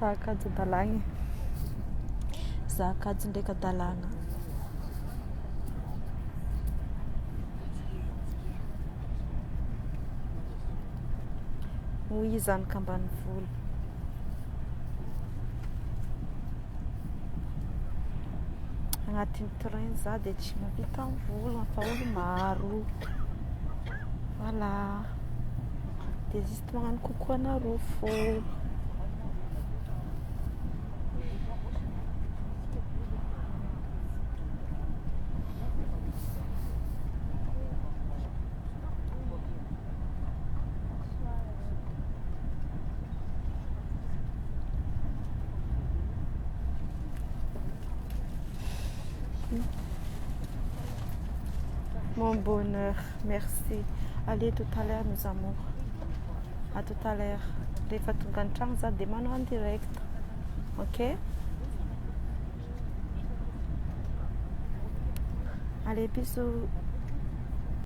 Zahakajy dalagna. Zahakajy ndraika dalagna. Hoy zanaka ambanivolo. Agnatin'ny train za dia tsy mahavita vola fa olo maro. Voilà. Dia juste magnano coucou anareo fô. Mon bonheur, merci. Allez, tout à l'heure, mes amours. À tout à l'heure. Rehefa tonga an-tragno za dia manao en direct. Ok? Allez, bisous.